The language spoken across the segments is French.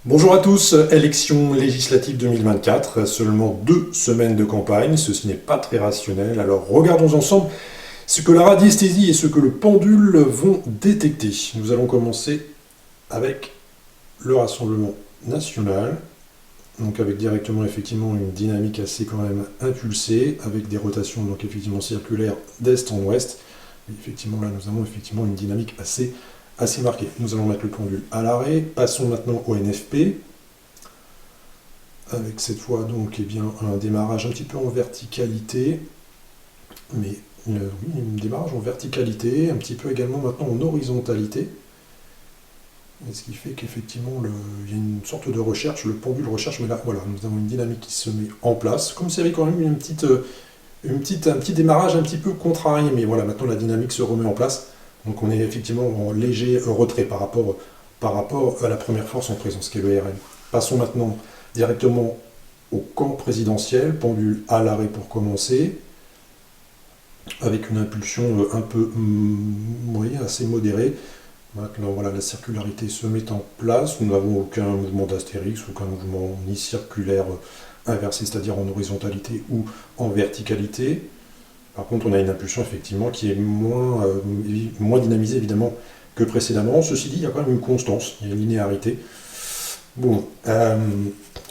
Bonjour à tous, élection législative 2024, seulement 2 semaines de campagne, ceci n'est pas très rationnel, alors regardons ensemble ce que la radiesthésie et ce que le pendule vont détecter. Nous allons commencer avec le Rassemblement national, donc avec directement effectivement une dynamique assez quand même impulsée, avec des rotations donc effectivement circulaires d'est en ouest. Et effectivement là nous avons effectivement une dynamique assez marquée. Nous allons mettre le pendule à l'arrêt. Passons maintenant au NFP, avec cette fois donc un démarrage un petit peu en verticalité, mais oui, un démarrage en verticalité, un petit peu également maintenant en horizontalité. Et ce qui fait qu'effectivement il y a une sorte de recherche, le pendule recherche, mais là voilà, nous avons une dynamique qui se met en place, comme s'il y avait quand même un petit démarrage un petit peu contrarié, mais voilà, maintenant la dynamique se remet en place. Donc on est effectivement en léger retrait par rapport à la première force en présence, qui est le RN. Passons maintenant directement au camp présidentiel, pendule à l'arrêt pour commencer, avec une impulsion un peu assez modérée. Maintenant, voilà, la circularité se met en place. Nous n'avons aucun mouvement d'astérix, aucun mouvement ni circulaire inversé, c'est-à-dire en horizontalité ou en verticalité. Par contre, on a une impulsion effectivement qui est moins dynamisée évidemment que précédemment. Ceci dit, il y a quand même une constance, il y a une linéarité. Bon,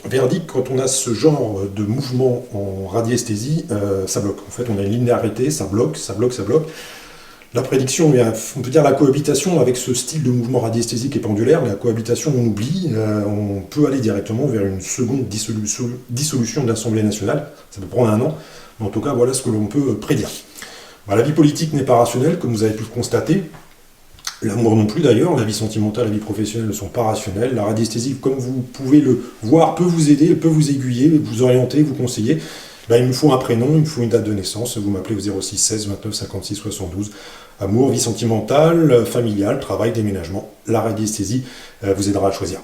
verdict, quand on a ce genre de mouvement en radiesthésie, ça bloque. En fait, on a une linéarité, ça bloque, ça bloque, ça bloque. La prédiction, on peut dire la cohabitation avec ce style de mouvement radiesthésique et pendulaire, la cohabitation on oublie, on peut aller directement vers une seconde dissolution de l'Assemblée nationale, ça peut prendre 1 an, mais en tout cas voilà ce que l'on peut prédire. La vie politique n'est pas rationnelle, comme vous avez pu le constater, l'amour non plus d'ailleurs, la vie sentimentale, la vie professionnelle ne sont pas rationnelles, la radiesthésie, comme vous pouvez le voir, peut vous aider, peut vous aiguiller, vous orienter, vous conseiller. Il me faut un prénom, il me faut une date de naissance, vous m'appelez au 06 16 29 56 72. Amour, vie sentimentale, familiale, travail, déménagement. La radiesthésie vous aidera à choisir.